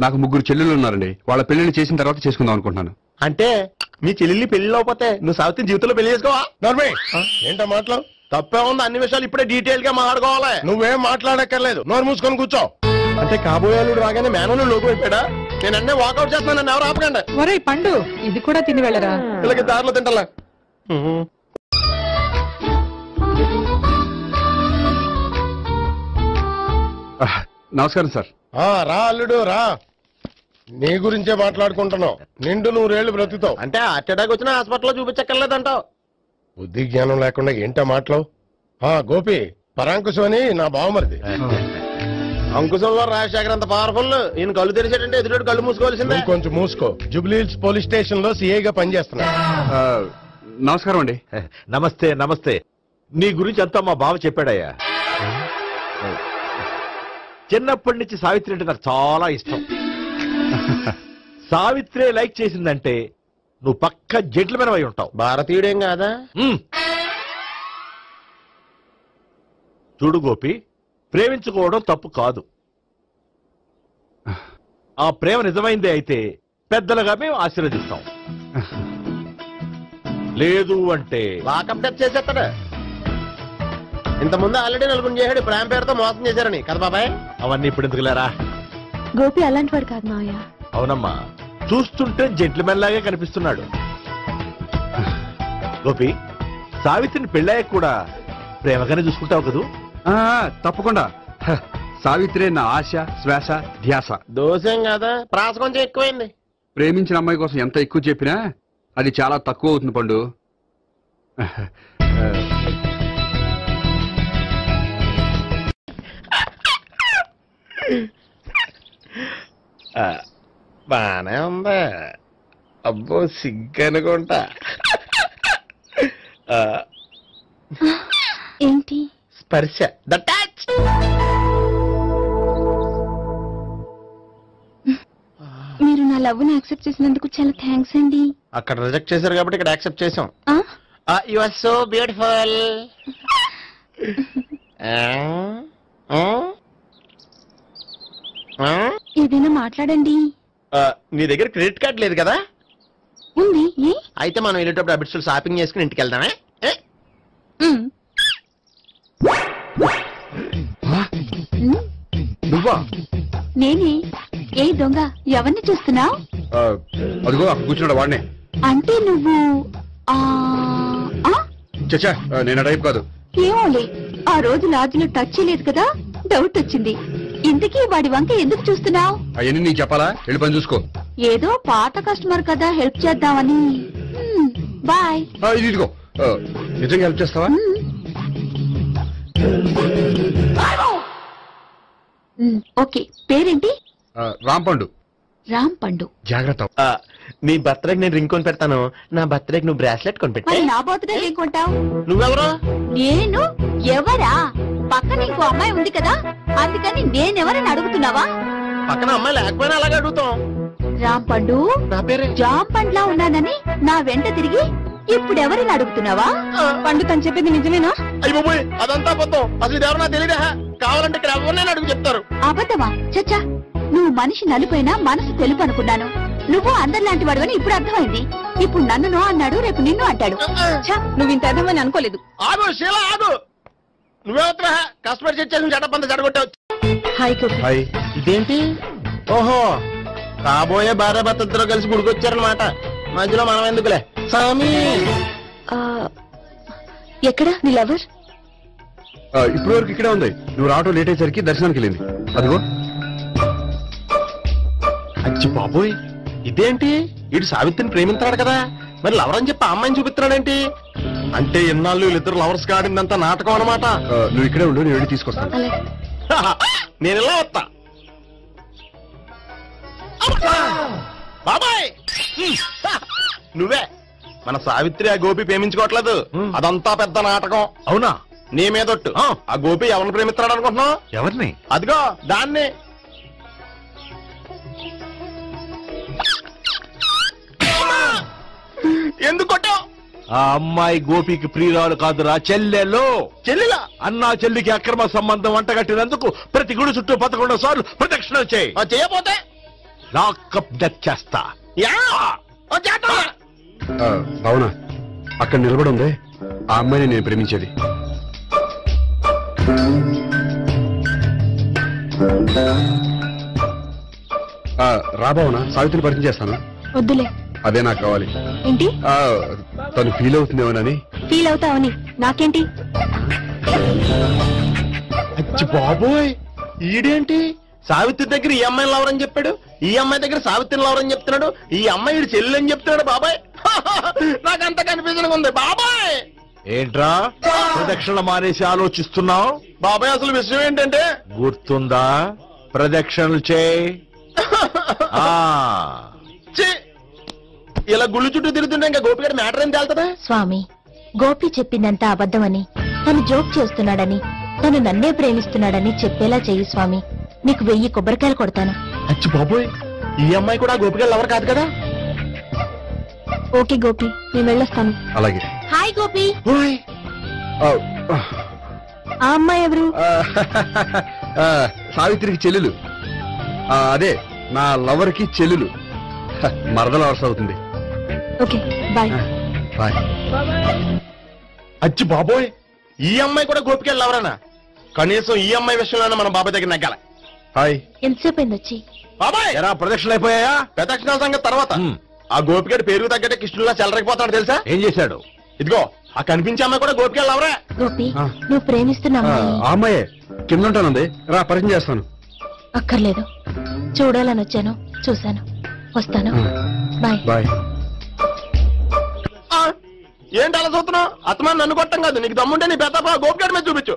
నాకు 3 చెల్లెళ్ళు ఉన్నారండి. వాళ్ళ పెళ్లిని చేసిన తర్వాత చేసుకుందాం అనుకుంటున్నాను. అంటే మీ చెల్లెల్ని పెళ్లి లేకపోతే నువ్వు సావిత్రి జీవితంలో పెళ్లి చేసుకోవా? నర్మే, ఏంటో మాటలు? తప్పే ఉంది. అన్ని విషయాలు ఇప్పుడే డీటెయిల్ గా మాట్లాడుకోవాలి. నువ్వేం మాట్లాడక్కర్లేదు, నోరు మూసుకొని కూర్చో. అంటే కాబోయేవాళ్ళు రాగానే మేనలు లోకి అయిపోయాడా? నేను అన్నీ వాకౌట్ చేస్తున్నాను, నన్ను ఎవరు ఆపకండి. ఒరే పండు, ఇది కూడా తిని వెళ్ళరా. వీళ్ళకి దారిలో తింటలా. నమస్కారం సార్. రా అల్లుడు రా. నీ గురించే మాట్లాడుకుంటున్నావు. నిండు 100 ఏళ్ళు బ్రతుకుతావు. అంటే హార్ట్ అటాక్ వచ్చినా హాస్పిటల్లో చూపించక్కర్లేదంటావు. బుద్ధి జ్ఞానం లేకుండా ఏంటో మాటలు? గోపి, పరాంకుశం అని నా బావమరిది. అంకుశంలో రాజశేఖర్ అంత పవర్ఫుల్. ఈయన కళ్ళు తెరిచాడంటే ఎదురు కళ్ళు మూసుకోవాల్సిందే. కొంచెం మూసుకో. జూబ్లీహిల్స్ పోలీస్ స్టేషన్ లో సిఐగా పనిచేస్తున్నా. నమస్కారం అండి. నమస్తే నమస్తే. నీ గురించి అంతా మా బావ చెప్పాడయ్యా. చిన్నప్పటి నుంచి సావిత్రి అంటే నాకు చాలా ఇష్టం. సావిత్రే లైక్ చేసిందంటే నువ్వు పక్క జెంట్లమెన్ అయి ఉంటావు. భారతీయుడేం కాదా? చూడు గోపి, ప్రేమించుకోవడం తప్పు కాదు. ఆ ప్రేమ నిజమైందే అయితే పెద్దలుగా మేము ఆశీర్వదిస్తాం. లేదు అంటే లాకప్ డెత్ చేసేస్తాడు. ఇంతకుముందు ఆల్రెడీ 4 చేశాడు ప్రేమ పేరుతో మోసం చేశారని కదా బాబాయ్. అవన్నీ ఇప్పుడు ఎందుకు లేరా? గోపి అలాంటి వాడు కాదు మావయ్య. అవునమ్మా, చూస్తుంటే జెంట్లమెన్ లాగే కనిపిస్తున్నాడు. గోపి, సావిత్రిని పెళ్ళాక కూడా ప్రేమగానే చూసుకుంటావు కదూ? తప్పకుండా. సావిత్రే నా ఆశ, శ్వాస, ధ్యాస. దోషం కదా, ప్రాస కొంచెం ఎక్కువైంది. ప్రేమించిన అమ్మాయి కోసం ఎంత ఎక్కువ చెప్పినా అది చాలా తక్కువ అవుతుంది పండు. బానే ఉందా? అబ్బో సిగ్గనుకుంటా. ఏంటి? స్పర్శ, ద టచ్. మీరు నా లవ్ ని యాక్సెప్ట్ చేసినందుకు చాలా థ్యాంక్స్ అండి. అక్కడ రిజెక్ట్ చేశారు కాబట్టి ఇక్కడ యాక్సెప్ట్ చేసాం. You are so beautiful. ఏదైనా మాట్లాడండి. నీ దగ్గర క్రెడిట్ కార్డ్ లేదు కదా? ఉంది. అయితే మనం వెళ్ళేటప్పుడు అబిట్స్ షాపింగ్ చేసుకుని ఇంటికి వెళ్దామే. నువ్వా? నేనే. ఏ దొంగ, ఎవరిని చూస్తున్నావు? అదిగో అక్కడ కూర్చున్నాడు వాడినే. అంటే నువ్వు చచ్చా నేను టైప్ కాదు. ఏమోలే, ఆ రోజు లాడ్జిలో టచ్ చేయలేదు కదా, డౌట్ వచ్చింది. ఇంతకీ వాడి వంక ఎందుకు చూస్తున్నావు? అవన్నీ నీకు చెప్పాలా? వెళ్ళి పని చూసుకో. ఏదో పాత కస్టమర్ కదా, హెల్ప్ చేద్దామని. బాయ్. ఇదిగో నిజంగా హెల్ప్ చేస్తావా? ఓకే. పేరేంటి? రాంపండు. రాంపండు. జాగ్రత్త. నీ బర్త్డేకి నేను రింగ్ కొని పెడతాను, నా బర్త్డేకి నువ్వు బ్రాస్లెట్ కొని పెట్టా. నా బర్త్డే ఏం కొంటావు? నువ్వెవరు? నేను ఎవరా? పక్కన ఇంకో అమ్మాయి ఉంది కదా, అందుకని నేనెవరని అడుగుతున్నావా? పక్కన అమ్మాయి లేకపోయినా అలాగే అడుగుతాం. రాంపండు, నా పేరే జాంపండ్లా ఉన్నానని నా వెంట తిరిగి ఇప్పుడెవరిని అడుగుతున్నావా? పండు తను చెప్పింది నిజమేనా? అయ్యి బాబోయ్, అదంతా అబద్ధం. అసలు ఇది ఎవరన్నా తెలియదా? కావాలంటే ఇక్కడ ఎవరినైనా అడుగు చెప్తారు. అబద్ధమా? చచ్చా, నువ్వు మనిషి నలుపైనా మనసు తెలుపు అనుకున్నాను. నువ్వు అందరిలాంటి వాడువని ఇప్పుడు అర్థమైంది. ఇప్పుడు నన్ను నో అన్నాడు, రేపు నిన్ను అంటాడు. నువ్వు ఇంత అర్థమని అనుకోలేదు. ఆగు శీలా, ఆగు. నువ్వెవరా? కస్టమర్ చేసి జడపంత జడగొట్టావు. హాయ్. ఇదేంటి? ఓహో, కాబోయే భార్య భర్తతో కలిసి గుడికొచ్చారనమాట. మధ్యలో మనం ఎందుకులే సామి. ఎక్కడ నీ లవర్? ఇప్పటి వరకు ఇక్కడే ఉంది. నువ్వు రావటం లేట్ అయ్యేసరికి దర్శనానికి వెళ్ళింది. అదిగో. అచ్చి బాబోయ్, ఇదేంటి? ఇటు సావిత్రిని ప్రేమించాడు కదా, మరి లవర్ అని చెప్పి అమ్మాయిని చూపిస్తున్నాడేంటి? అంటే ఎన్నాళ్ళు వీళ్ళిద్దరు లవర్స్ కాడిందంతా నాటకం అనమాట. నువ్వు ఇక్కడే ఉండు, నేను వెళ్ళి తీసుకొస్తాను. నేను ఇలా వస్తా. బాబాయ్, నువ్వే మన సావిత్రి ఆ గోపి ప్రేమించుకోవట్లేదు, అదంతా పెద్ద నాటకం. అవునా? నీ మీదొట్టు. ఆ గోపి ఎవరిని ప్రేమిస్తున్నాడు అనుకుంటున్నావు? ఎవరిని? అదిగో దాన్ని. ఎందుకు కొట్టావు? ఆ అమ్మాయి గోపికి ప్రియురాలు కాదురా, చెల్లెలు. చెల్లెలా? అన్నా చెల్లికి అక్రమ సంబంధం వంటగట్టినందుకు ప్రతి గుడి చుట్టూ 11 సార్లు ప్రదక్షిణ చేయి. చేయపోతే లాకప్ డెత్ చేస్తా. అవునా? అక్కడ నిలబడి ఉంది ఆ అమ్మాయిని నేను ప్రేమించేది. రాబావునా? సావిత్రిని పరిచయం చేస్తాను. వద్దులే. అదే నాకు కావాలి. ఏంటి? తను ఫీల్ అవుతుందేమోనని. ఫీల్ అవుతావని నాకేంటి? అచ్చి బాబోయ్, ఈడేంటి సావిత్రి దగ్గర ఈ అమ్మాయిని లవర్ అని చెప్పాడు, ఈ అమ్మాయి దగ్గర సావిత్రిని లవర్ అని చెప్తున్నాడు, ఈ అమ్మాయి చెల్లి అని చెప్తున్నాడు. బాబాయ్, నాకంత కన్ఫ్యూజన్ ఉంది బాబాయ్. ఏంట్రా ప్రదక్షిణ మానేసి ఆలోచిస్తున్నావు? బాబాయ్, అసలు విషయం ఏంటంటే గుర్తుందా? ప్రదక్షిణలు చేయి. ఇలా గుళ్ళు చుట్టూ తిరుగుతుంటే ఇంకా గోపి గారి మ్యాటర్ ఏం తేలుతుందా? స్వామి, గోపి చెప్పిందంతా అబద్ధమని, తను జోక్ చేస్తున్నాడని, తను నన్నే ప్రేమిస్తున్నాడని చెప్పేలా చెయ్యి స్వామి. నీకు 1000 కొబ్బరికాయలు కొడతాను. అచ్చి బాబోయ్, ఈ అమ్మాయి కూడా గోపి గారు లవర్ కాదు కదా? ఓకే గోపి, నేను వెళ్ళొస్తాను. అలాగే. హాయ్ గోపి. ఆ అమ్మాయి ఎవరు? సావిత్రికి చెల్లెలు. అదే నా లవర్ కి చెల్లెలు. మరద లవర్స్ అవుతుంది. Okay, bye. బాయ్. అచ్చి బాబోయ్, ఈ అమ్మాయి కూడా గోపికి లవరేనా? కనీసం ఈ అమ్మాయి విషయంలోనే మన బాబాయ్ దగ్గర నగ్గాల. హాయ్. ఎంతసేపు అయింది వచ్చి? బాబాయ్, ఎరా ప్రదక్షిణలు అయిపోయాయా? ప్రదక్షిణాల సంగతి తర్వాత. ఆ గోపిగడి పేరు తగ్గట్టే కృష్ణులా చెలరకపోతాడు తెలుసా? ఏం చేశాడు? ఇదిగో ఆ కనిపించే అమ్మాయి కూడా గోపికి లవరే. గోపి, నువ్వు ప్రేమిస్తున్నా ఆ అమ్మాయే కింద ఉంటానుంది, రా పరిచయం చేస్తాను. అక్కర్లేదు, చూడాలని వచ్చాను, చూశాను, వస్తాను. బాయ్. బాయ్. ఏంటి అలా చూస్తున్నావు? అత్తమా నన్ను కొట్టం కాదు, నీకు దమ్ముంటే నీ పెద్ద గోపిగడి మీద చూపించు.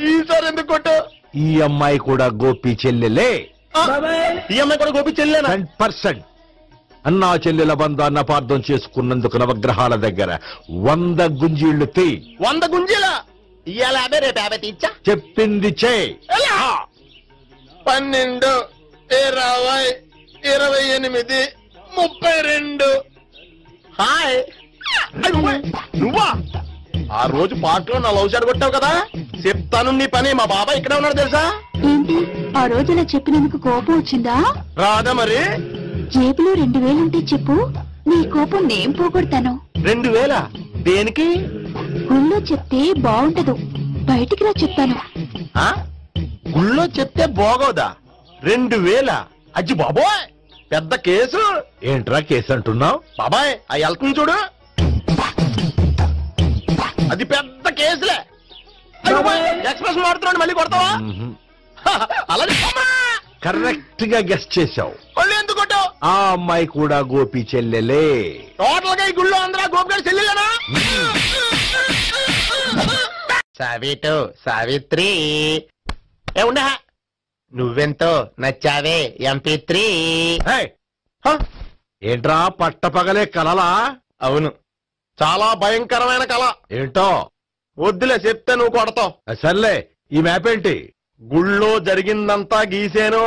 ఈసారి ఎందుకు కొట్టు? ఈ అమ్మాయి కూడా గోపి చెల్లెలే. ఈ అమ్మాయి కూడా గోపి చెల్లెనా? 100%. అన్నా చెల్లెల బంధాన్ని అపార్థం చేసుకున్నందుకు నవగ్రహాల దగ్గర 100 గుంజీళ్లు తీ. 100 గుంజీలా? ఇవాళ 50, రేపు 50 తీచ్చా. చెప్పింది చే. 12, 20, 28, 32. హాయ్. నువ్వా? ఆ రోజు పార్టీలో నా లవ్ షాట్ కొట్టావు కదా, చెప్తాను నీ పని. మా బాబాయ్ ఇక్కడే ఉన్నాడు తెలుసా? ఏంటి, ఆ రోజు ఇలా చెప్పినందుకు కోపం వచ్చిందా? రాదా మరి? జేబులో 2000 ఉంటే చెప్పు, నీ కోపం నేను పోగొడతాను. 2000? దేనికి? గుళ్ళో చెప్తే బాగుంటదు, బయటికి రా చెప్తాను. గుళ్ళో చెప్తే బాగోదా? 2000 అజ్జి బాబోయ్, పెద్ద కేసు. ఏంట్రా కేసు అంటున్నావు? బాబాయ్ ఆ వెళ్తుంది చూడు, అది పెద్ద కేసులే. ఎక్స్ప్రెస్ మాడుతున్నాడు, మళ్ళీ కొడతావా? అలాగే కరెక్ట్ గా గెస్ట్ చేశావు. మళ్ళీ ఎందుకు కొట్టావు? ఆ అమ్మాయి కూడా గోపి చెల్లెలే. టోటల్ గా ఈ గుళ్ళో అందరూ గోపిగాడి చెల్లెలేనా? సావిటు సావిత్రి ఏ ఉండే, నువ్వెంతో నచ్చావే MP3. ఏంట్రా పట్టపగలే కలలా? అవును, చాలా భయంకరమైన కళ. ఏంటో వద్దులే, చెప్తే నువ్వు కొడతావు. సర్లే, ఈ మ్యాప్ ఏంటి? గుళ్ళో జరిగిందంతా గీసేను.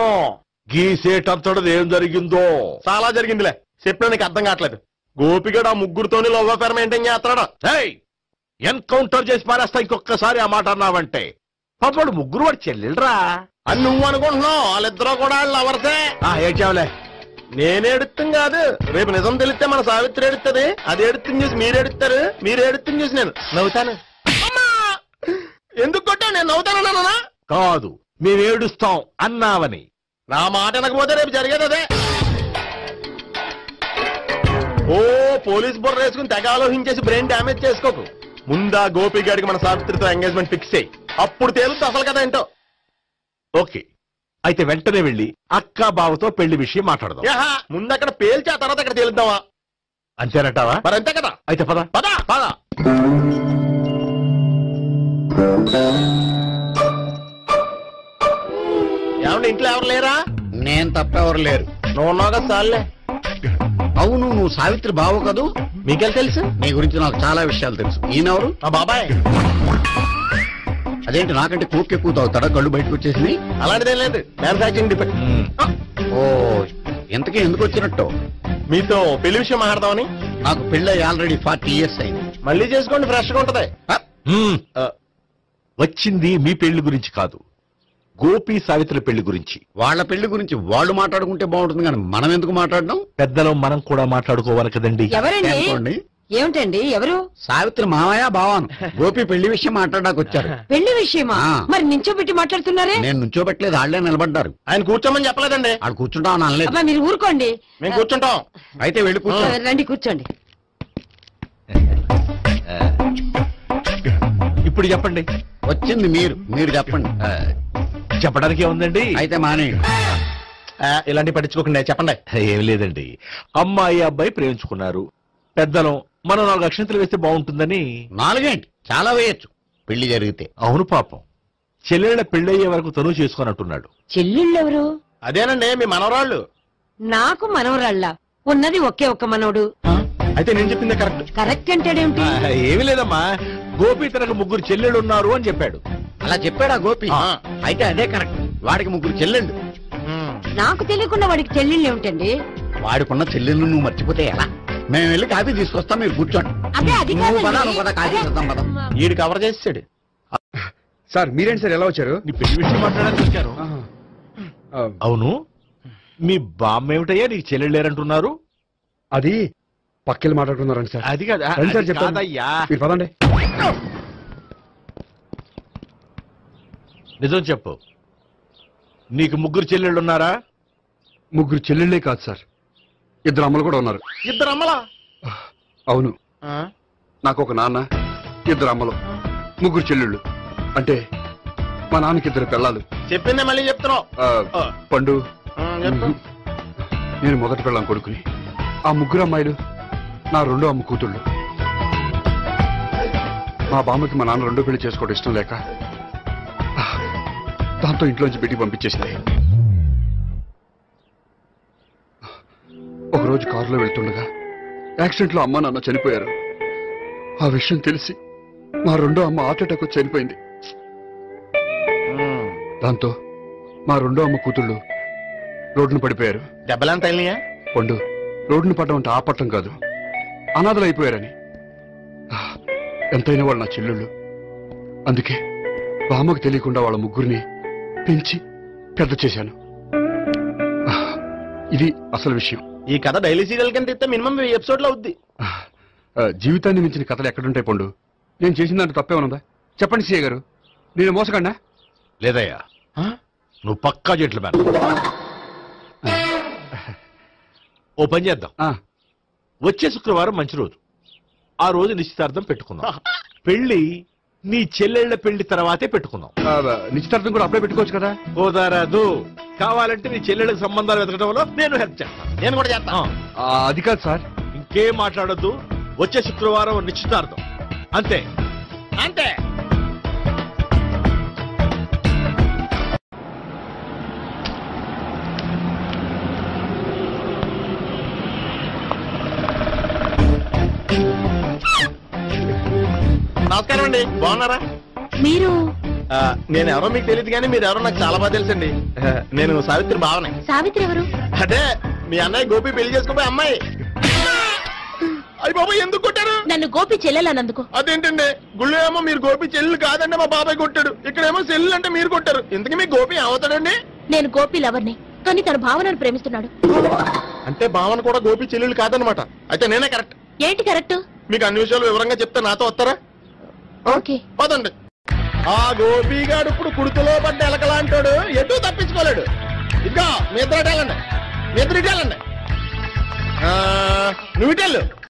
గీసేటంతటది ఏం జరిగిందో? చాలా జరిగిందిలే, చెప్పినా నీకు అర్థం కావట్లేదు. గోపిగడు ఆ ముగ్గురుతోని లవ్ అఫేర్ మెయింటైన్ చేస్తున్నాడు. ఎన్కౌంటర్ చేసి పారేస్తా ఇంకొకసారి ఆ మాట అన్నావంటే. పాపడు ముగ్గురు వాడు చెల్లెలరా అని నువ్వు అనుకుంటున్నావు, వాళ్ళిద్దరూ కూడా లవర్సే. ఏడ్చావులే. నేను ఎడుతుంది కాదు, రేపు నిజం తెలిస్తే మన సావిత్రి ఎడుతుంది. అది ఎడుతుంది చూసి మీరు ఎడుతారు, మీరు ఎడుతుంది చూసి నేను నవ్వుతాను. ఎందుకు కొట్టావు? నేను నవ్వుతానన్నా? కాదు, మేము ఏడుస్తాం అన్నావని. నా మాట వినకపోతే రేపు జరిగేది అదే. ఓ పోలీస్ బుర్ర వేసుకుని తెగ ఆలోచించేసి బ్రెయిన్ డ్యామేజ్ చేసుకోకు. ముందా గోపి గారికి మన సావిత్రితో ఎంగేజ్మెంట్ ఫిక్స్ అయ్యి, అప్పుడు తేలుతుంది అసలు కదా ఏంటో. ఓకే, అయితే వెంటనే వెళ్ళి అక్క బావతో పెళ్లి విషయం మాట్లాడదాం. ముందు అక్కడ పేల్చి ఆ తర్వాత అక్కడ తేలుద్దామా? అంతేనటావా? మరి అంతే కదా. అయితే పద పద పద. ఏమంటే ఇంట్లో ఎవరు లేరా? నేను తప్పెవరు లేరు. నువ్వు ఉన్నావు కదా సార్లే. అవును, నువ్వు సావిత్రి బావు కదూ? మీకెళ్ళి తెలుసు? నీ గురించి నాకు చాలా విషయాలు తెలుసు. ఈయనెవరు? ఆ బాబాయ్. అదేంటి నాకంటే కోక్ ఎక్కువ తాగుతాడా? కళ్ళు బయటకు వచ్చేసింది. అలాంటిదేం లేదు, మ్యానుఫాక్చరింగ్ డిఫెక్ట్. ఓ, ఇంతకీ ఎందుకు వచ్చినట్టు? మీతో పెళ్లి విషయం మాట్లాడదామని. నాకు పెళ్ళి ఆల్రెడీ 40 years అయింది. మళ్ళీ చేసుకోండి, ఫ్రెష్ గా ఉంటది. వచ్చింది మీ పెళ్లి గురించి కాదు, గోపి సావిత్రి పెళ్లి గురించి. వాళ్ళ పెళ్లి గురించి వాళ్ళు మాట్లాడుకుంటే బాగుంటుంది, కానీ మనం ఎందుకు మాట్లాడడం? పెద్దలో మనం కూడా మాట్లాడుకోవాలి కదండి. ఎవరండి? ఏమిటండి? ఎవరు? సావిత్రి మామయ్య బావాను. గోపి పెళ్లి విషయం మాట్లాడడానికి వచ్చారు. పెళ్లి విషయమా? మరి నించోబెట్టి మాట్లాడుతున్నారే? నేను నుంచోబెట్టలేదు, వాళ్ళే నిలబడ్డారు. ఆయన కూర్చోమని చెప్పలేదండి. వాళ్ళు కూర్చుంటామని అనలేదు. అబ్బా మీరు ఊరుకోండి. మేము కూర్చుంటాం. అయితే వెళ్ళి కూర్చో. రండి కూర్చోండి. ఇప్పుడు చెప్పండి. వచ్చింది మీరు చెప్పండి. చెప్పడానికి ఏముందండి? అయితే మానేయండి. ఇలాంటి పట్టించుకోకుండా చెప్పండి. ఏం లేదండి, అమ్మాయి అబ్బాయి ప్రేమించుకున్నారు. పెద్దలం మనం 4 అక్షంతలు వేస్తే బాగుంటుందని. 4 ఏంటి, చాలా వేయచ్చు పెళ్లి జరిగితే. అవును పాపం, చెల్లెళ్ళ పెళ్ళయ్యే వరకు తను చేసుకున్నట్టున్నాడు. చెల్లెళ్ళెవరు? అదేనండి మీ మనవరాళ్ళు. నాకు మనవరాళ్ళ ఉన్నది ఒకే ఒక్క మనవడు. అయితే నేను చెప్పిందే కరెక్ట్. కరెక్ట్ అంటాడేమిటి? ఏమి లేదమ్మా, గోపి తనకు 3 చెల్లెళ్ళు ఉన్నారు అని చెప్పాడు. అలా చెప్పాడా గోపి? అయితే అదే కరెక్ట్. వాడికి 3 చెల్లెళ్ళు. నాకు తెలియకుండా వాడికి చెల్లెళ్ళు ఏమిటండి? వాడికున్న చెల్లెళ్ళు నువ్వు మర్చిపోతే ఎలా? మేము వెళ్ళి కాఫీ తీసుకొస్తాం, మీరు కూర్చోండి. కాఫీ చేద్దాం పద. ఈడు కవర్ చేసాడు. సార్ మీరేంటి సార్ ఎలా వచ్చారు? నీ పెళ్లి విషయం మాట్లాడడానికి వచ్చారు. అవును, మీ బామ్మ ఏమిటయ్యా నీకు చెల్లెళ్ళు లేరంటున్నారు? అది పక్కెళ్ళి మాట్లాడుకున్నారండి సార్. అది కాదు సార్ చెప్తాను, మీరు పదండి. నిజం చెప్పు, నీకు 3 చెల్లెళ్ళు ఉన్నారా? 3 చెల్లెళ్ళే కాదు సార్, 2 అమ్మలు కూడా ఉన్నారు. 2 అమ్మలా? అవును, నాకు ఒక నాన్న, 2 అమ్మలు, 3 చెల్లెళ్ళు. అంటే మా నాన్నకి 2 పిల్లలు. చెప్పిందే మళ్ళీ చెప్తున్నావు. పండు, నేను మొదటి పిల్లం కొడుకుని. ఆ 3 అమ్మాయిలు నా 2వ అమ్మ కూతుళ్ళు. మా బామ్మకి మా నాన్న 2వ పెళ్లి చేసుకోవడం ఇష్టం లేక దాంతో ఇంట్లోంచి బిడ్డికి పంపించేసింది. ఒకరోజు కారులో వెళ్తుండగా యాక్సిడెంట్లో అమ్మ నాన్న చనిపోయారు. ఆ విషయం తెలిసి మా 2వ అమ్మ హార్ట్ అటాక్ వచ్చి చనిపోయింది. దాంతో మా 2వ అమ్మ కూతుళ్ళు రోడ్డును పడిపోయారు. దెబ్బలంత అయినాయా? పండు, రోడ్డును పడ్డం అంటే ఆపట్టం కాదు, అనాథలు అయిపోయారని. ఎంతైనా వాళ్ళు నా చెల్లెళ్ళు. అందుకే బామ్మకు తెలియకుండా వాళ్ళ 3 పెంచి పెద్ద చేశాను. ఇది అసలు విషయం. ఈ కథ డైలీ సీరియల్ కింద ఇస్తే మినిమం 10 ఎపిసోడ్లు అవుద్ది. జీవితాన్ని మించిన కథలు ఎక్కడుంటాయి పండు? నేను చేసిన దాంట్లో తప్పే ఉన్నదా? చెప్పండి సీఏ గారు, నేను మోసగండా? లేదయ్యా, నువ్వు పక్కా జెంట్లు మ్యాన్. ఓ పని చేద్దాం, వచ్చే శుక్రవారం మంచి రోజు, ఆ రోజు నిశ్చితార్థం పెట్టుకుందాం. పెళ్లి నీ చెల్లెళ్ల పెళ్లి తర్వాతే పెట్టుకుందాం. నిశ్చితార్థం కూడా అప్పుడే పెట్టుకోవచ్చు కదా. కుదరదు, కావాలంటే నీ చెల్లెళ్ళకి సంబంధాలు వెతకడంలో నేను హెల్ప్ చేస్తాను. నేను కూడా చేస్తాను. అది కాదు సార్. ఇంకేం మాట్లాడొద్దు, వచ్చే శుక్రవారం నిశ్చితార్థం, అంతే అంతే. నమస్కారం అండి, బాగున్నారా? మీరు నేను ఎవరో మీకు తెలియదు కానీ మీరు ఎవరో నాకు చాలా బాగా తెలుసండి. నేను సావిత్రి బావనే. సావిత్రి ఎవరు? అదే మీ అన్నయ్య గోపి పెళ్లి చేసుకోపోయి అమ్మాయి. అయ్యి బాబా ఎందుకు కొట్టారు? నన్ను గోపి చెల్లెలన్నందుకు. అదేంటండి, గుళ్ళు ఏమో మీరు గోపి చెల్లెలు కాదండి మా బాబాయ్ కొట్టాడు, ఇక్కడేమో చెల్లెలు అంటే మీరు కొట్టారు. ఇంతకీ మీ గోపి ఏమవుతాడండి? నేను గోపి లవర్ని, కానీ తన భావనను ప్రేమిస్తున్నాడు. అంటే భావన కూడా గోపి చెల్లెలు కాదనమాట. అయితే నేనే కరెక్ట్. ఏంటి కరెక్ట్? మీకు అన్ని విషయాలు వివరంగా చెప్తే నాతో వస్తారా? ఓకే పదండి. ఆ గోపిగాడు ఇప్పుడు కుడుకులో పడ్డ ఎలకలాంటాడు, ఎటు తప్పించుకోలేడు. ఇదిగో మీ ఇద్దరు ఇటాలండి, మీ ఇద్దరు ఇటాలండి. నువ్వు ఇటెళ్ళు.